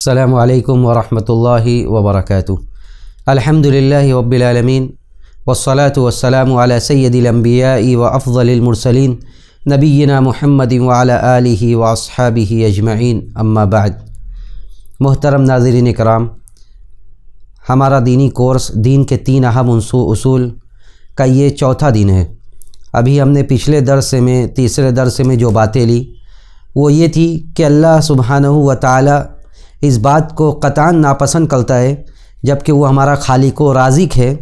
السلام علیکم ورحمۃ اللہ وبرکاتہ۔ الحمدللہ رب العالمین والصلاة والسلام علی سید الانبیاء وافضل المرسلین نبینا محمد وعلی آلہ واصحابہ اجمعین، اما بعد۔ محترم ناظرین کرام، ہمارا دینی کورس دین کے 3 اہم اصول کا یہ چوتھا دن ہے۔ ابھی ہم نے پچھلے تیسرے درس میں جو باتیں لی وہ یہ تھی کہ اللہ سبحانہ و تعالی اس بات کو قطعاً ناپسند کرتا ہے، جبکہ وہ ہمارا خالق و رازق ہے۔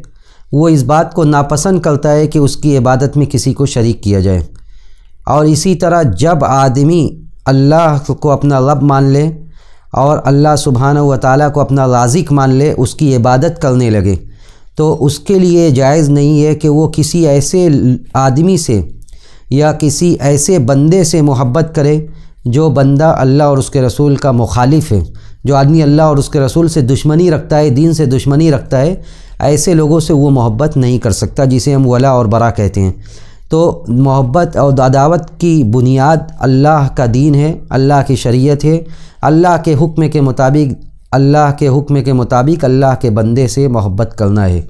وہ اس بات کو ناپسند کرتا ہے کہ اس کی عبادت میں کسی کو شریک کیا جائے، اور اسی طرح جب آدمی اللہ کو اپنا رب مان لے اور اللہ سبحانہ و تعالیٰ کو اپنا رازق مان لے، اس کی عبادت کرنے لگے، تو اس کے لیے جائز نہیں ہے کہ وہ کسی ایسے آدمی سے یا کسی ایسے بندے سے محبت کرے جو بندہ اللہ اور اس کے رسول کا مخالف ہے، جو آدمی اللہ اور اس کے رسول سے دشمنی رکھتا ہے، دین سے دشمنی رکھتا ہے، ایسے لوگوں سے وہ محبت نہیں کر سکتا، جسے ہم ولا اور برا کہتے ہیں۔ تو محبت اور عداوت کی بنیاد اللہ کا دین ہے، اللہ کی شریعت ہے، اللہ کے حکم کے مطابق اللہ کے بندے سے محبت کرنا ہے۔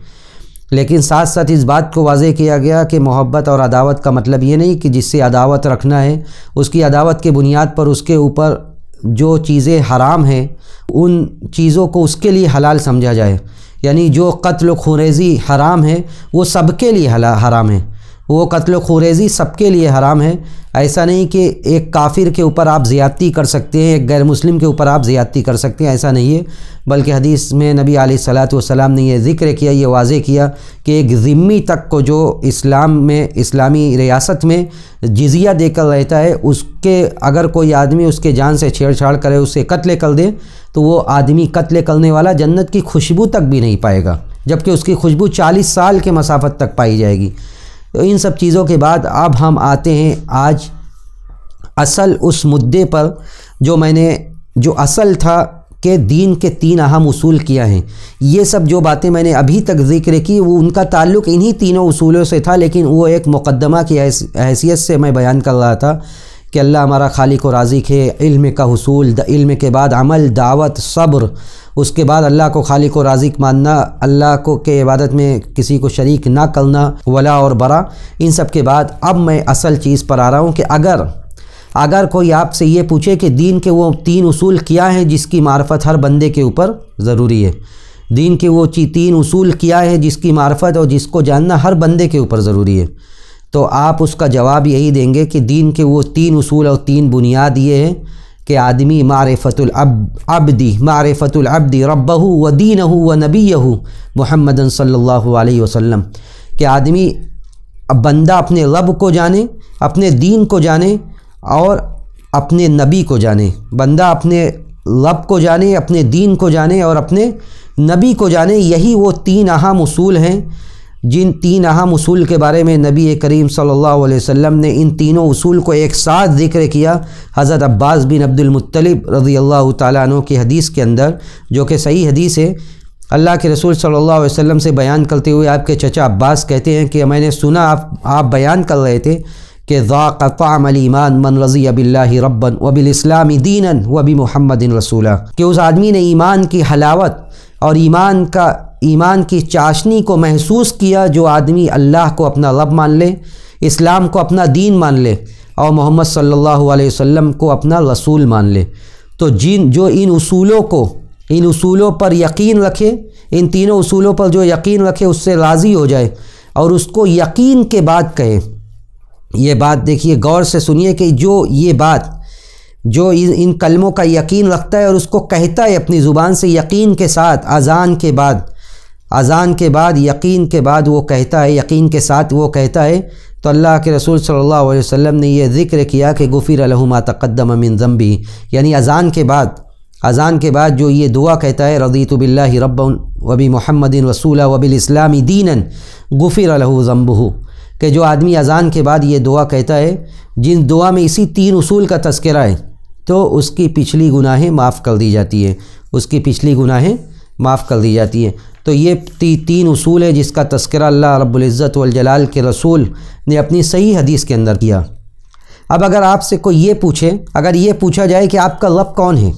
لیکن ساتھ ساتھ اس بات کو واضح کیا گیا کہ محبت اور عداوت کا مطلب یہ نہیں کہ جس سے عداوت رکھنا ہے اس کی عداوت کے بنیاد پر اس کے اوپر جو چیزیں حرام ہیں ان چیزوں کو اس کے لیے حلال سمجھا جائے، یعنی جو قتل و خوریزی حرام ہے وہ سب کے لیے حرام ہے، وہ قتل و خوریزی سب کے لیے حرام ہے۔ ایسا نہیں کہ ایک کافر کے اوپر آپ زیادتی کر سکتے ہیں، ایک غیر مسلم کے اوپر آپ زیادتی کر سکتے ہیں، ایسا نہیں ہے، بلکہ حدیث میں نبی علیہ الصلاۃ والسلام نے یہ ذکر کیا، یہ واضح کیا کہ ایک ذمی تک کو جو اسلامی ریاست میں جزیہ دے کر رہتا ہے، اس کے اگر کوئی آدمی اس کے جان سے چھیڑ چھاڑ کرے، اسے قتل کر دے، تو وہ آدمی قتل کرنے والا جنت کی خوشبو تک بھی نہیں پائے گا، جبکہ اس کی خوشبو 40 سال کے مسافت تک پائی جائے گی۔ تو ان سب چیزوں کے بعد اب ہم آتے ہیں آج اصل اس مدعے پر جو اصل تھا کہ دین کے 3 اہم اصول کیا ہیں۔ یہ سب جو باتیں میں نے ابھی تک ذکر کی وہ ان کا تعلق انہی 3 اصولوں سے تھا، لیکن وہ ایک مقدمہ کی حیثیت سے میں بیان کر رہا تھا کہ اللہ ہمارا خالق و رازق ہے، علم کا حصول، علم کے بعد عمل، دعوت، صبر، اس کے بعد اللہ کو خالق و رازق ماننا، اللہ کو کے عبادت میں کسی کو شریک نہ کرنا، ولا اور برا۔ ان سب کے بعد اب میں اصل چیز پر آ رہا ہوں کہ اگر کوئی آپ سے یہ پوچھے کہ دین کے وہ 3 اصول کیا ہیں جس کی معرفت ہر بندے کے اوپر ضروری ہے، دین کے وہ 3 اصول کیا ہیں جس کی معرفت اور جس کو جاننا ہر بندے کے اوپر ضروری ہے، تو آپ اس کا جواب یہی دیں گے کہ دین کے وہ 3 اصول اور 3 بنیاد یہ ہیں کہ آدمی معرفت العبد ربہ و دینہ و نبیہ محمد صلی اللہ علیہ وسلم، کہ آدمی بندہ اپنے رب کو جانے، اپنے دین کو جانے اور اپنے نبی کو جانے، بندہ اپنے رب کو جانے، اپنے دین کو جانے اور اپنے نبی کو جانے۔ یہی وہ 3 اہم اصول ہیں جن 3 اہم اصول کے بارے میں نبی کریم صلی اللہ علیہ وسلم نے ان تینوں اصول کو ایک ساتھ ذکر کیا حضرت عباس بن عبد المطلب رضی اللہ تعالیٰ عنہ کی حدیث کے اندر، جو کہ صحیح حدیث ہے۔ اللہ کے رسول صلی اللہ علیہ وسلم سے بیان کرتے ہوئے آپ کے چچا عباس کہتے ہیں کہ میں نے سنا آپ بیان کر رہے تھے کہ ذاق طعم الایمان من رضی باللہ ربا وبالاسلام دینا وبمحمد رسولا، کہ اس آدمی نے ایمان کی حلاوت اور ایمان کی چاشنی کو محسوس کیا جو آدمی اللہ کو اپنا رب مان لے، اسلام کو اپنا دین مان لے اور محمد صلی اللہ علیہ وسلم کو اپنا رسول مان لے۔ تو جو ان اصولوں پر یقین رکھے، ان تینوں اصولوں پر جو یقین رکھے اس سے راضی ہو جائے اور اس کو یقین کے بعد کہے۔ یہ بات دیکھیے، غور سے سنیے کہ جو ان کلموں کا یقین رکھتا ہے اور اس کو کہتا ہے اپنی زبان سے یقین کے ساتھ، اذان کے بعد یقین کے بعد وہ کہتا ہے، یقین کے ساتھ وہ کہتا ہے، تو اللہ کے رسول صلی اللہ علیہ وسلم نے یہ ذکر کیا کہ غفر لہ ما تقدم من ذنبہ، یعنی اذان کے بعد جو یہ دعا کہتا ہے رضیت باللہ ربا وبمحمد رسولا وبالاسلام دینا غفر لہ ذنبہ، کہ جو آدمی اذان کے بعد یہ دعا کہتا ہے، جن دعا میں اسی 3 اصول کا تذکرہ ہے، تو اس کی پچھلی گناہیں معاف کر دی جاتی ہے، تو یہ 3 اصول ہے جس کا تذکرہ اللہ رب العزت والجلال کے رسول نے اپنی صحیح حدیث کے اندر کیا۔ اب اگر آپ سے کوئی یہ پوچھے، اگر یہ پوچھا جائے کہ آپ کا رب کون ہے،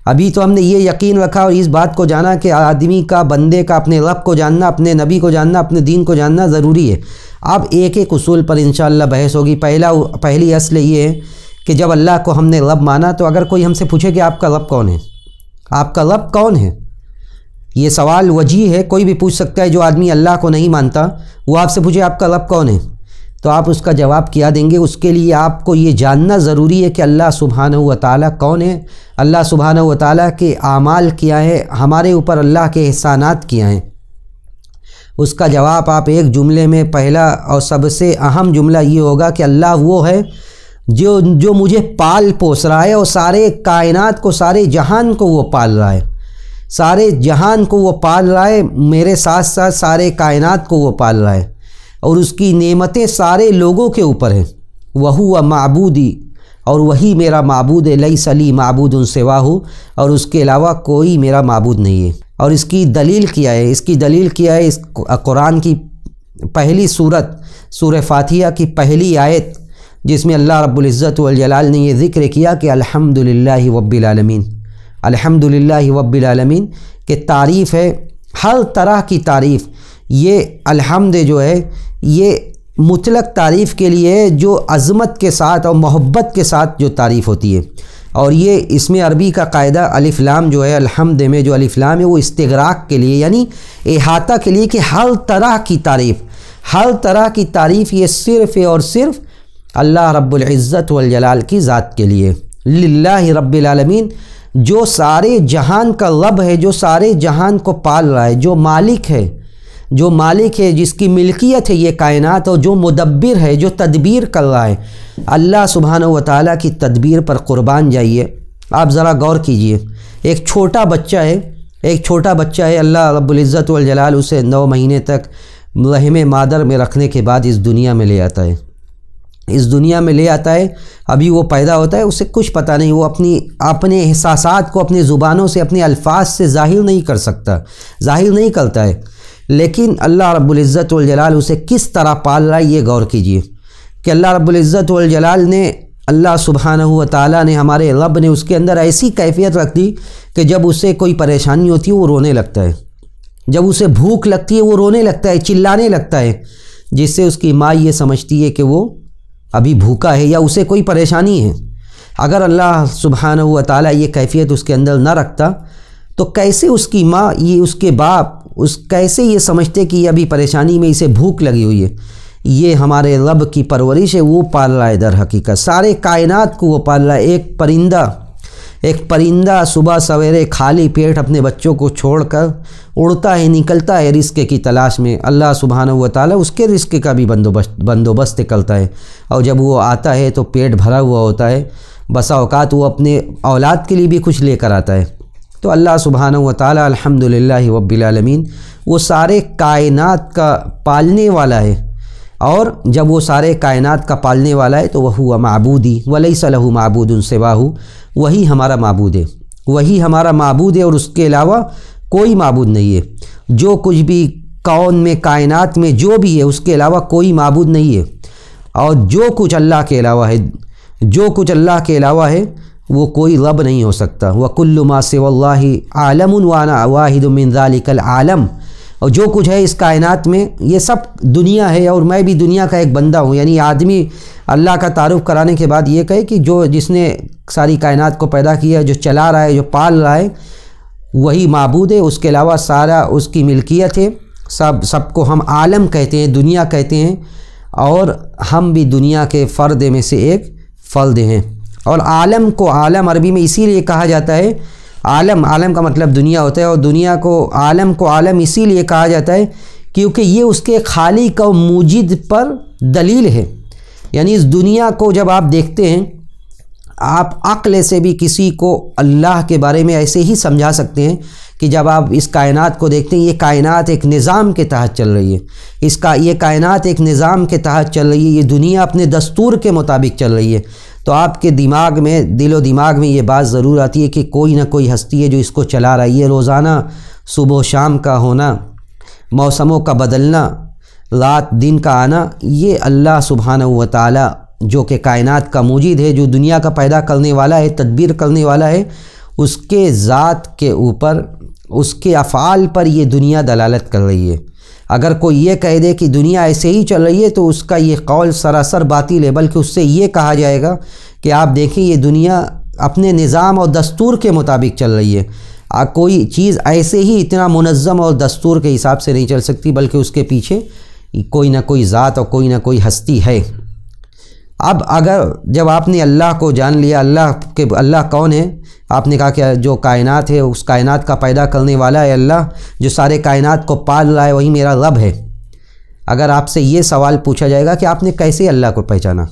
ابھی تو ہم نے یہ یقین رکھا اور اس بات کو جانا کہ آدمی کا، بندے کا اپنے رب کو جاننا، اپنے نبی کو جاننا، اپنے دین کو جاننا ضروری ہے۔ اب ایک ایک اصول پر انشاءاللہ بحث ہوگی۔ پہلی اصل یہ ہے کہ جب اللہ کو ہم نے رب مانا تو اگر کوئی ہم سے پوچھے کہ آپ کا رب کون ہے، آپ کا رب کون ہے، یہ سوال وجیح ہے، کوئی بھی پوچھ سکتا ہے۔ جو آدمی اللہ کو نہیں مانتا وہ آپ سے پوچھے آپ کا رب کون ہے، تو آپ اس کا جواب کیا دیں گے؟ اس کے لیے آپ کو یہ جاننا ضروری ہے کہ اللہ سبحانہ و تعالیٰ کون ہے، اللہ سبحانہ و تعالیٰ کے اعمال کیا ہے، ہمارے اوپر اللہ کے احسانات کیا ہیں۔ اس کا جواب آپ ایک جملے میں، پہلا اور سب سے اہم جملہ یہ ہوگا کہ اللہ وہ ہے جو مجھے پال پوس رہا ہے اور سارے کائنات کو، سارے جہان کو وہ پال رہا ہے، سارے جہان کو وہ پال رہا ہے، میرے ساتھ ساتھ سارے کائنات کو وہ پال رہا ہے، اور اس کی نعمتیں سارے لوگوں کے اوپر ہیں۔ وَهُوَ معبودی، اور وہی میرا معبود ہے، لیس لی معبود سواہ، اور اس کے علاوہ کوئی میرا معبود نہیں ہے۔ اور اس کی دلیل کیا ہے؟ اس کی دلیل کیا ہے؟ اس قرآن کی پہلی سورت، سورہ فاتحہ کی پہلی آیت، جس میں اللہ رب العزت والجلال نے یہ ذکر کیا کہ الحمدللہ رب العالمین، الحمدللہ رب العالمین، کہ تعریف ہے، ہر طرح کی تعریف۔ یہ الحمد جو ہے یہ مطلق تعریف کے لیے ہے، جو عظمت کے ساتھ اور محبت کے ساتھ جو تعریف ہوتی ہے۔ اور یہ اس میں عربی کا قاعدہ الف لام جو ہے، الحمد میں جو الف لام ہے وہ استغراق کے لیے، یعنی احاطہ کے لیے، کہ ہر طرح کی تعریف، ہر طرح کی تعریف یہ صرف اور صرف اللہ رب العزت والجلال کی ذات کے لیے، للہ رب العالمین، جو سارے جہان کا رب ہے، جو سارے جہان کو پال رہا ہے، جو مالک ہے، جو مالک ہے، جس کی ملکیت ہے یہ کائنات، اور جو مدبر ہے، جو تدبیر کر رہا ہے۔ اللہ سبحانہ و تعالیٰ کی تدبیر پر قربان جائیے۔ آپ ذرا غور کیجئے، ایک چھوٹا بچہ ہے، اللہ رب العزت والجلال اسے 9 مہینے تک رحم مادر میں رکھنے کے بعد اس دنیا میں لے آتا ہے، ابھی وہ پیدا ہوتا ہے، اسے کچھ پتہ نہیں، وہ اپنے احساسات کو اپنے زبانوں سے، اپنے الفاظ سے ظاہر نہیں کرتا ہے، لیکن اللہ رب العزت والجلال اسے کس طرح پال رہا ہے یہ غور کیجئے کہ اللہ رب العزت والجلال نے، اللہ سبحانہ و تعالیٰ نے، ہمارے رب نے اس کے اندر ایسی کیفیت رکھ دی کہ جب اسے کوئی پریشانی ہوتی ہے وہ رونے لگتا ہے، جب اسے بھوک لگتی ہے وہ رونے لگتا ہے، چلانے لگتا ہے، جس سے اس کی ماں یہ سمجھتی ہے کہ وہ ابھی بھوکا ہے یا اسے کوئی پریشانی ہے۔ اگر اللہ سبحانہ و تعالیٰ یہ کیفیت اس کے اندر نہ رکھتا تو کیسے اس کی ماں، یہ اس کے باپ، کیسے یہ سمجھتے کہ یہ ابھی پریشانی میں، اسے بھوک لگی ہوئی ہے؟ یہ ہمارے رب کی پرورش ہے، وہ پال رہا ہے، در حقیقت سارے کائنات کو وہ پال رہا ہے۔ ایک پرندہ صبح سویرے خالی پیٹ اپنے بچوں کو چھوڑ کر اڑتا ہے، نکلتا ہے رزق کی تلاش میں، اللہ سبحانہ و تعالیٰ اس کے رزق کا بھی بندوبست کرتا ہے، اور جب وہ آتا ہے تو پیٹ بھرا ہوا ہوتا ہے، بسا اوقات وہ اپنے اولاد کے لیے بھی کچھ لے کر آتا ہے۔ تو اللہ سبحانہ و تعالیٰ الحمدللہ رب العالمین وہ سارے کائنات کا پالنے والا ہے، اور جب وہ سارے کائنات کا پالنے والا ہے تو وہ معبودی ولیس لہ معبود سواہ، وہی ہمارا معبود ہے، اور اس کے علاوہ کوئی معبود نہیں ہے۔ جو کچھ بھی کون میں، کائنات میں جو بھی ہے، اس کے علاوہ کوئی معبود نہیں ہے، اور جو کچھ اللہ کے علاوہ ہے وہ کوئی رب نہیں ہو سکتا۔ وَكُلُّ مَا سِوَى اللَّهِ عَالَمٌ وَأَنَا وَاحِدٌ مِّن ذَلِكَ الْعَالَمِ، اور جو کچھ ہے اس کائنات میں یہ سب دنیا ہے، اور میں بھی دنیا کا ایک بندہ ہوں۔ یعنی آدمی اللہ کا تعارف کرانے کے بعد یہ کہے کہ جس نے ساری کائنات کو پیدا کیا، جو چلا رہا ہے، جو پال رہا ہے، وہی معبود ہے، اس کے علاوہ سارا اس کی ملکیت ہے، سب کو ہم عالم کہتے ہیں، دنیا کہتے ہیں، اور ہم بھی دنیا کے فرد میں سے ایک فرد ہیں۔ اور عالم کو عالم عربی میں اسی لیے کہا جاتا ہے، عالم کا مطلب دنیا ہوتا ہے، اور دنیا کو عالم اسی لیے کہا جاتا ہے کیونکہ یہ اس کے خالق و موجد پر دلیل ہے۔ یعنی اس دنیا کو جب آپ دیکھتے ہیں، آپ عقل سے بھی کسی کو اللہ کے بارے میں ایسے ہی سمجھا سکتے ہیں کہ جب آپ اس کائنات کو دیکھتے ہیں، یہ کائنات ایک نظام کے تحت چل رہی ہے، یہ کائنات ایک نظام کے تحت چل رہی ہے، یہ دنیا اپنے دستور کے مطابق چل رہی ہے، تو آپ کے دماغ میں، دل و دماغ میں یہ بات ضرور آتی ہے کہ کوئی نہ کوئی ہستی ہے جو اس کو چلا رہا ہے۔ یہ روزانہ صبح و شام کا ہونا، موسموں کا بدلنا، رات دن کا آنا، یہ اللہ سبحانہ و تعالیٰ جو کہ کائنات کا موجد ہے، جو دنیا کا پیدا کرنے والا ہے، تدبیر کرنے والا ہے، اس کے ذات کے اوپر، اس کے افعال پر یہ دنیا دلالت کر رہی ہے۔ اگر کوئی یہ کہہ دے کہ دنیا ایسے ہی چل رہی ہے تو اس کا یہ قول سراسر باطل ہے، بلکہ اس سے یہ کہا جائے گا کہ آپ دیکھیں یہ دنیا اپنے نظام اور دستور کے مطابق چل رہی ہے، کوئی چیز ایسے ہی اتنا منظم اور دستور کے حساب سے نہیں چل سکتی، بلکہ اس کے پیچھے کوئی نہ کوئی ذات اور کوئی نہ کوئی ہستی ہے۔ اب اگر جب آپ نے اللہ کو جان لیا، اللہ کون ہے، آپ نے کہا کہ جو کائنات ہے اس کائنات کا پیدا کرنے والا ہے اللہ، جو سارے کائنات کو پال رہا ہے وہی میرا رب ہے۔ اگر آپ سے یہ سوال پوچھا جائے گا کہ آپ نے کیسے اللہ کو پہچانا،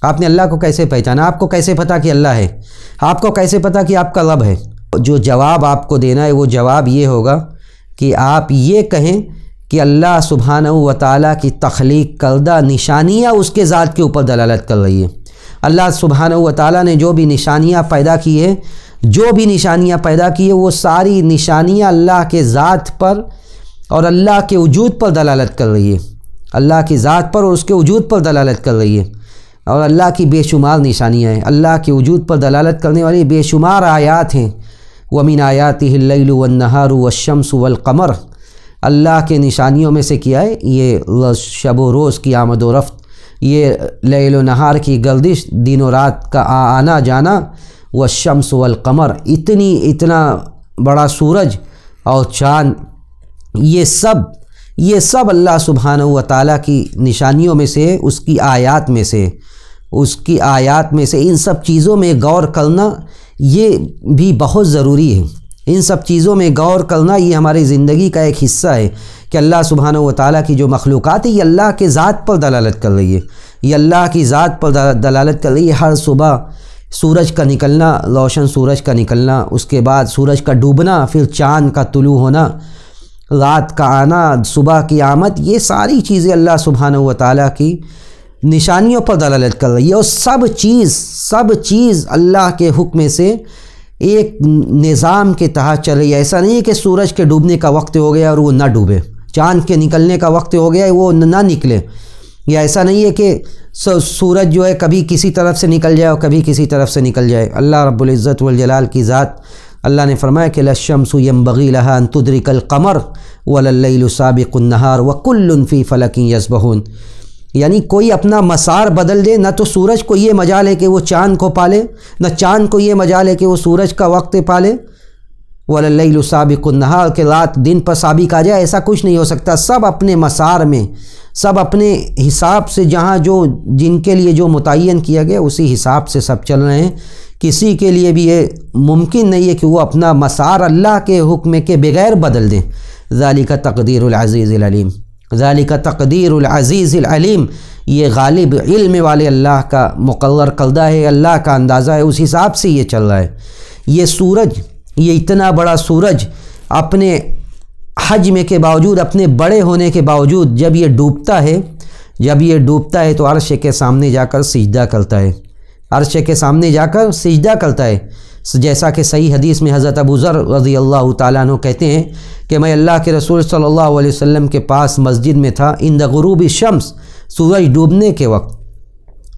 آپ نے اللہ کو کیسے پہچانا، آپ کو کیسے پتا کہ اللہ ہے، آپ کو کیسے پتا کہ آپ کا رب ہے، جو جواب آپ کو دینا ہے وہ جواب یہ ہوگا کہ آپ یہ کہیں کہ اللہ سبحانہ و تعالیٰ کی تخلیق کردہ نشانیاں اس کے ذات کے اوپر دلالت کر رہی ہے۔ اللہ سبحانہ و تعالیٰ نے جو بھی نشانیاں پیدا کی ہے، وہ ساری نشانیاں اللہ کے ذات پر اور اللہ کے وجود پر دلالت کر رہی ہے، اللہ کی ذات پر اور اس کے وجود پر دلالت کر رہی ہے، اور اللہ کی بے شمار نشانیاں ہیں، اللہ کے وجود پر دلالت کرنے والی بے شمار آیات ہیں۔ وَمِنْ آيَاتِهِ اللَّيْلُ وَالنَّهَارُ وَالشَّمْسُ وَالْقَمَرُ، اللہ کے نشانیوں میں سے کیا ہے یہ شب و روز کی آمد و رفت، یہ لیل و نہار کی گردش، دن و رات کا آنا جانا، والشمس والقمر، اتنا بڑا سورج اور چاند، یہ سب اللہ سبحانہ و تعالیٰ کی نشانیوں میں سے، اس کی آیات میں سے ان سب چیزوں میں غور کرنا یہ بھی بہت ضروری ہے۔ ان سب چیزوں میں غور کرنا یہ ہماری زندگی کا ایک حصہ ہے کہ اللہ سبحانہ و تعالیٰ کی جو مخلوقات ہے یہ اللہ کے ذات پر دلالت کر رہی ہے، یہ اللہ کی ذات پر دلالت کر رہی ہے۔ ہر صبح سورج کا نکلنا، روشن سورج کا نکلنا، اس کے بعد سورج کا ڈوبنا، پھر چاند کا طلوع ہونا، رات کا آنا، صبح کی آمد، یہ ساری چیزیں اللہ سبحانہ و تعالیٰ کی نشانیوں پر دلالت کر رہی ہے، اور سب چیز اللہ کے حکم سے ایک نظام کے تحت چل رہی ہے۔ ایسا نہیں ہے کہ سورج کے ڈوبنے کا وقت ہو گیا اور وہ نہ ڈوبے، چاند کے نکلنے کا وقت ہو گیا وہ نہ نکلے، یا ایسا نہیں ہے کہ سورج جو ہے کبھی کسی طرف سے نکل جائے اور کبھی کسی طرف سے نکل جائے۔ اللہ رب العزت والجلال کی ذات، اللہ نے فرمایا کہ لَلشَّمْسُ يَنبَغِي لَهَا أَن تُدْرِكَ الْقَمَرَ وَلَلَّيْلُ سَابِقُ النَّهَارِ وَكُلٌّ فِي فَلَكٍ يَسْبَحُونَ، یعنی کوئی اپنا مسار بدل دے، نہ تو سورج کو یہ مجال ہے کہ وہ چاند کو پالے، نہ چاند کو یہ مجال ہے کہ وہ سورج کا وقت پالے، وَلَلَّيْلُ سَابِقُ النَّهَارِ کہ رات دن پر سابق آ جائے، ایسا کچھ نہیں ہو سکتا۔ سب اپنے مسار میں، سب اپنے حساب سے، جہاں جن کے لیے جو متعین کیا گیا اسی حساب سے سب چل رہے ہیں۔ کسی کے لیے بھی یہ ممکن نہیں ہے کہ وہ اپنا مسار اللہ کے حکم کے بغیر بدل دیں۔ ذَلِكَ تَقْدِيرُ الْعَزِيزِ الْعَلِيمِ، ذَلِكَ تَقْدِيرُ الْعَزِيزِ الْعَلِيمِ، یہ غالب علم والے اللہ کا مقرر کردہ ہے، اللہ کا اندازہ ہے، اس حساب سے یہ چل رہا ہے۔ یہ سورج، یہ اتنا بڑا سورج اپنے حجم کے باوجود، اپنے بڑے ہونے کے باوجود جب یہ ڈوبتا ہے تو عرش کے سامنے جا کر سجدہ کرتا ہے، عرش کے سامنے جا کر سجدہ کرتا ہے، جیسا کہ صحیح حدیث میں حضرت ابو ذر رضی اللہ تعالیٰ عنہ کہتے ہیں کہ میں اللہ کے رسول صلی اللہ علیہ وسلم کے پاس مسجد میں تھا، عند غروب الشمس، سورج ڈوبنے کے وقت۔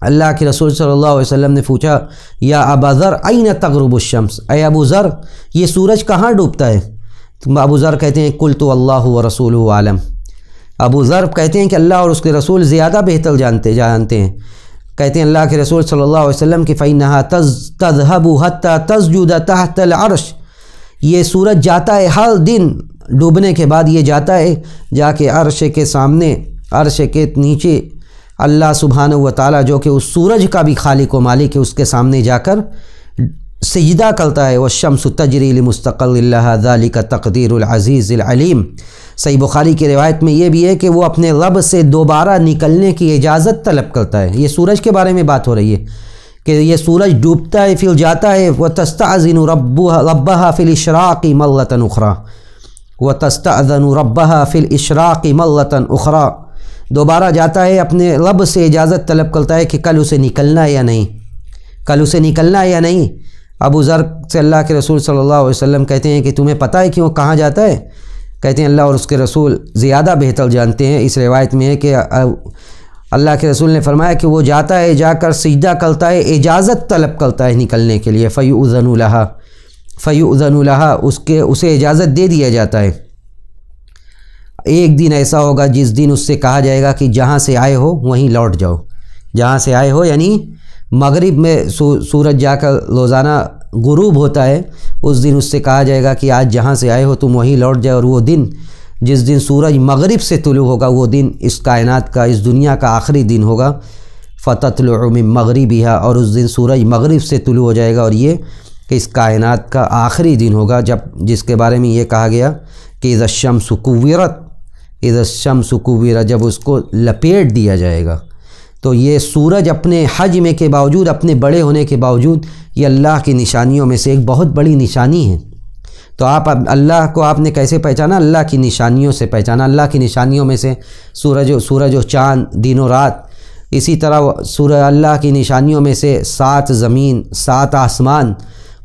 اللہ کے رسول صلی اللہ علیہ وسلم نے پوچھا یا ابا ذر این تغرب الشمس، اے ابو ذر یہ سورج کہاں ڈوبتا ہے؟ ابو ذر کہتے ہیں قلت اللہ ورسولہ عالم، ابو ذر کہتے ہیں کہ اللہ اور اس کے رسول زیادہ بہتر جانتے ہیں۔ کہتے ہیں اللہ کے رسول صلی اللہ علیہ وسلم کہ فَإِنَّهَا تَذْهَبُ حَتَّى تَسْجُدَ تَحْتَ الْعَرْشِ، یہ سورج جاتا ہے ہر دن ڈوبنے کے بعد، یہ جاتا ہے جا کے عرش کے سامنے، عرش کے نیچے اللہ سبحانہ و تعالیٰ جو کہ اس سورج کا بھی خالق و مالک ہے، اس کے سامنے جا کر سجدہ کرتا ہے۔ وَالشَّمْسُ تَجْرِي لِمُسْتَقَرٍّ لَهَا ذَلِكَ تَقْدِيرُ الْعَزِيزِ الْعَلِيمِ۔ صحیح بخاری کی روایت میں یہ بھی ہے کہ وہ اپنے رب سے دوبارہ نکلنے کی اجازت طلب کرتا ہے۔ یہ سورج کے بارے میں بات ہو رہی ہے کہ یہ سورج ڈوبتا ہے پھر جاتا ہے، وَتَسْتَأْذِنُ رَبَّهَا فِي الْإِشْرَاقِ مَرَّةً أُخْرَى، وَتَسْتَأْذِنُ رَبَّهَا فِي الْإِشْرَاقِ مَرَّةً أُخْرَى، دوبارہ جاتا ہے اپنے رب سے اجازت طلب کرتا ہے کہ کل اسے نکلنا ہے یا نہیں، کل اسے نکلنا ہے یا نہیں۔ ابو ذر سے اللہ کے رسول صلی اللہ علیہ وسلم کہتے ہیں کہ تمہیں پتہ ہے کہ وہ کہاں جاتا ہے؟ کہتے ہیں اللہ اور اس کے رسول زیادہ بہتر جانتے ہیں۔ اس روایت میں ہے کہ اللہ کے رسول نے فرمایا کہ وہ جاتا ہے، جا کر سجدہ کرتا ہے، اجازت طلب کرتا ہے نکلنے کے لیے، فَيُؤْذَنُ لَهَا فیؤذن لہا، اسے اجازت دے دیا جاتا ہے۔ ایک دن ایسا ہوگا جس دن اس سے کہا جائے گا کہ جہاں سے آئے ہو وہیں لوٹ جاؤ، جہاں سے آئے ہو یعنی مغرب میں سورج جا کر روزانہ غروب ہوتا ہے، اس دن اس سے کہا جائے گا کہ آج جہاں سے آئے ہو تم وہیں لوٹ جاؤ، اور وہ دن جس دن سورج مغرب سے طلوع ہوگا وہ دن اس کائنات کا، اس دنیا کا آخری دن ہوگا۔ فتطلع من مغربها، اور اس دن سورج مغرب سے طلوع ہو جائے گا، اور یہ کہ اس کائنات کا آخری دن ہوگا جس کے بارے میں یہ کہا گیا کہ اذا الشمس کورت، اذا الشمس کورت، جب اس کو لپیٹ دیا جائے گا۔ تو یہ سورج اپنے حجم کے باوجود، اپنے بڑے ہونے کے باوجود، یہ اللہ کی نشانیوں میں سے ایک بہت بڑی نشانی ہے۔ تو اللہ کو آپ نے کیسے پہچانا؟ اللہ کی نشانیوں سے پہچانا۔ اللہ کی نشانیوں میں سے سورج و چاند، دن و رات، اسی طرح اللہ کی نشانیوں میں سے 7 زمین، 7 آسمان،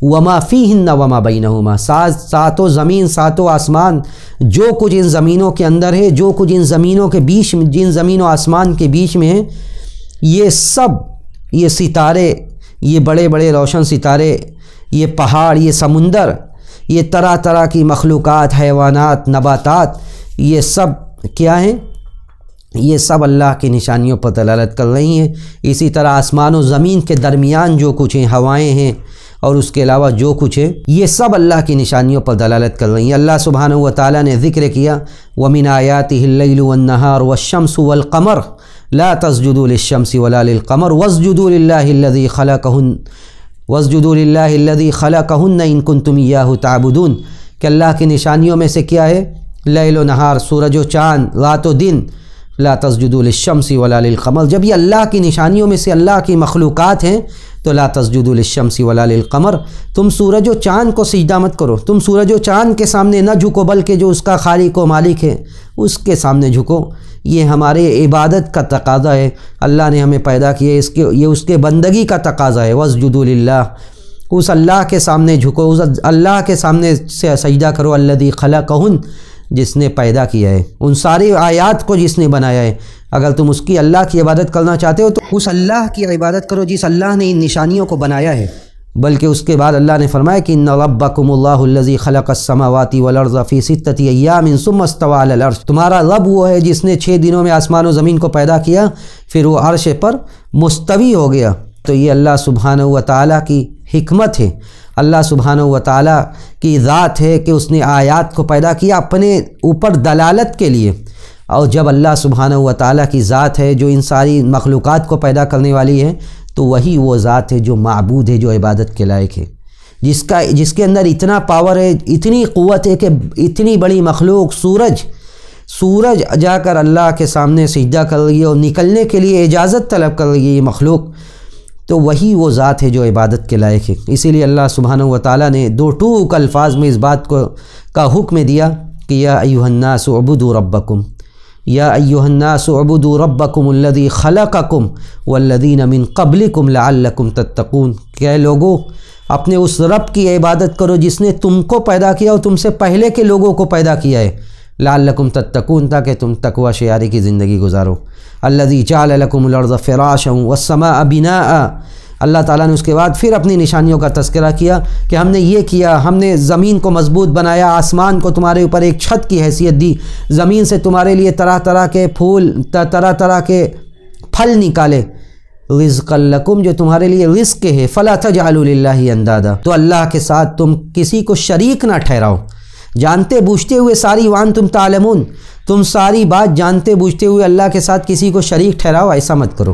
وما فیہن وما بینہما، 7 زمین، 7 آسمان، جو کچھ ان زمینوں کے اندر ہے، جو کچھ ان زمینوں کے بیچ میں، جن زمین و آسمان کے بیچ میں ہے، یہ سب، یہ ستارے، یہ بڑے بڑے روشن ستارے، یہ پہاڑ، یہ سمندر، یہ طرح طرح کی مخلوقات، حیوانات، نباتات، یہ سب کیا ہیں؟ یہ سب اللہ کی نشانیوں پر دلالت کر رہی ہیں۔ اسی طرح آسمان و زمین کے درمیان جو کچھ ہیں، ہوائیں ہیں، اور اس کے علاوہ جو کچھ ہے، یہ سب اللہ کی نشانیوں پر دلالت کر رہی ہیں۔ اللہ سبحانہ و تعالیٰ نے ذکر کیا وَمِنْ آيَاتِهِ اللَّيْلُ وَالنَّهَارُ وَالشَّمْسُ وَالْقَمَرُ لَا تَسْجُدُوا لِلشَّمْسِ وَلَا لِلْقَمَرِ وَاسْجُدُوا لِلَّهِ الَّذِي خَلَقَهُنَّ إِن كُنتُمْ إِيَّاهُ تَعْبُدُونَ، کہ اللہ کی نشانیوں میں سے کیا ہے؟ لیل و نہار، سورج و چاند، رات و دن، لا تسجدوا للشمس ولا للقمر، جب یہ اللہ کی نشانیوں میں سے اللہ کی مخلوقات ہیں تو لا تسجدوا للشمس ولا للقمر، تم سورج و چاند کو سجدہ مت کرو، تم سورج و چاند کے سامنے نہ جھکو، بلکہ جو اس کا خالق و مالک ہے اس کے سامنے جھکو۔ یہ ہمارے عبادت کا تقاضا ہے، اللہ نے ہمیں پیدا کیا، یہ اس کے بندگی کا تقاضا ہے۔ واسجدوا للہ، اس اللہ کے سامنے جھکو، اس اللہ کے سامنے سے سجدہ کرو، الذی خلقہن، جس نے پیدا کیا ہے، ان ساری آیات کو جس نے بنایا ہے۔ اگر تم اس کی، اللہ کی عبادت کرنا چاہتے ہو تو اس اللہ کی عبادت کرو جس اللہ نے ان نشانیوں کو بنایا ہے۔ بلکہ اس کے بعد اللہ نے فرمایا کہ ان ربکم اللہ الذی خلق السماوات والارض فی 6 ایام ثم استوى علی العرش، تمہارا رب وہ ہے جس نے 6 دنوں میں آسمان و زمین کو پیدا کیا، پھر وہ عرش پر مستوی ہو گیا۔ تو یہ اللہ سبحانہ و تعالیٰ کی حکمت ہے، اللہ سبحانہ و تعالیٰ کی ذات ہے کہ اس نے آیات کو پیدا کیا اپنے اوپر دلالت کے لیے۔ اور جب اللہ سبحانہ و تعالیٰ کی ذات ہے جو ان ساری مخلوقات کو پیدا کرنے والی ہے، تو وہی وہ ذات ہے جو معبود ہے، جو عبادت کے لائق ہے، جس کے اندر اتنا پاور ہے، اتنی قوت ہے کہ اتنی بڑی مخلوق سورج جا کر اللہ کے سامنے سجدہ کر رہی ہے اور نکلنے کے لیے اجازت طلب کر رہی ہے یہ مخلوق، تو وہی وہ ذات ہے جو عبادت کے لائق ہے۔ اسی لیے اللہ سبحانہ و تعالیٰ نے 2 ٹوک الفاظ میں اس بات کا حکم دیا کہ یا ایھا الناس اعبدوا ربکم، یا ایھا الناس اعبدوا ربکم الذی خلقکم والذین من قبلکم لعلکم تتقون، کہ اے لوگو اپنے اس رب کی عبادت کرو جس نے تم کو پیدا کیا اور تم سے پہلے کے لوگوں کو پیدا کیا ہے، لعلکم تتقون، تاکہ تم تقوی شعاری کی زندگی گزارو۔ الذی جعل لکم الارض فراشا والسماء بناء، اللہ تعالیٰ نے اس کے بعد پھر اپنی نشانیوں کا تذکرہ کیا کہ ہم نے یہ کیا، ہم نے زمین کو مضبوط بنایا، آسمان کو تمہارے اوپر ایک چھت کی حیثیت دی، زمین سے تمہارے لیے طرح طرح کے پھول، طرح طرح کے پھل نکالے، رزقا لکم، جو تمہارے لیے رزق ہے، فلا تجعلوا للہ اندادا، تو اللہ کے ساتھ تم کسی کو شریک نہ ٹھہراؤ، جانتے بوجھتے ہوئے ساری وانتم تعلمون، تم ساری بات جانتے بوجھتے ہوئے اللہ کے ساتھ کسی کو شریک ٹھہراؤ، ایسا مت کرو۔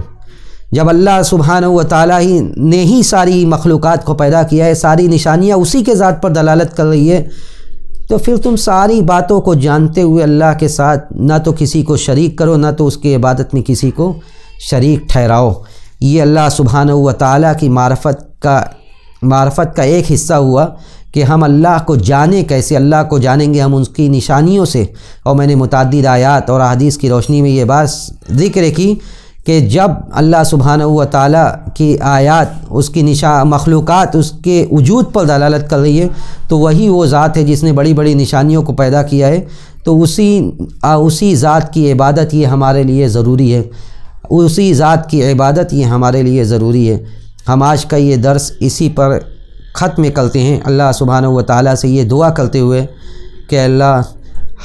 جب اللہ سبحانہ و تعالیٰ ہی نے ہی ساری مخلوقات کو پیدا کیا ہے، ساری نشانیاں اسی کے ذات پر دلالت کر رہی ہے، تو پھر تم ساری باتوں کو جانتے ہوئے اللہ کے ساتھ نہ تو کسی کو شریک کرو، نہ تو اس کی عبادت میں کسی کو شریک ٹھہراؤ۔ یہ اللہ سبحانہ و تعالیٰ کی معرفت کا ایک حصہ ہوا کہ ہم اللہ کو جانیں کیسے، اللہ کو جانیں گے ہم ان کی نشانیوں سے۔ اور میں نے متعدد آیات اور احادیث کی روشنی میں یہ بات ذکر کی کہ جب اللہ سبحانہ و تعالیٰ کی آیات، اس کی مخلوقات اس کے وجود پر دلالت کر رہی ہے، تو وہی وہ ذات ہے جس نے بڑی بڑی نشانیوں کو پیدا کیا ہے، تو اسی ذات کی عبادت یہ ہمارے لیے ضروری ہے، اسی ذات کی عبادت یہ ہمارے لیے ضروری ہے۔ ہم آج کا یہ درس اسی پر خط میں کرتے ہیں اللہ سبحانہ و تعالیٰ سے یہ دعا کرتے ہوئے کہ اللہ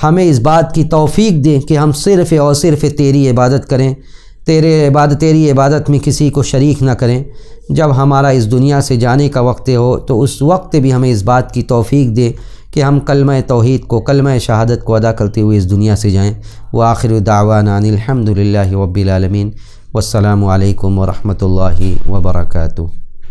ہمیں اس بات کی توفیق دے کہ ہم صرف اور صرف تیری عبادت کریں، تیری عبادت میں کسی کو شریک نہ کریں۔ جب ہمارا اس دنیا سے جانے کا وقت ہو تو اس وقت بھی ہمیں اس بات کی توفیق دے کہ ہم کلمہ توحید کو، کلمہ شہادت کو ادا کرتے ہوئے اس دنیا سے جائیں۔ وآخر دعوانا ان الحمد للہ رب العالمین، والسلام علیکم ورحمۃ اللہ وبرکاتہ۔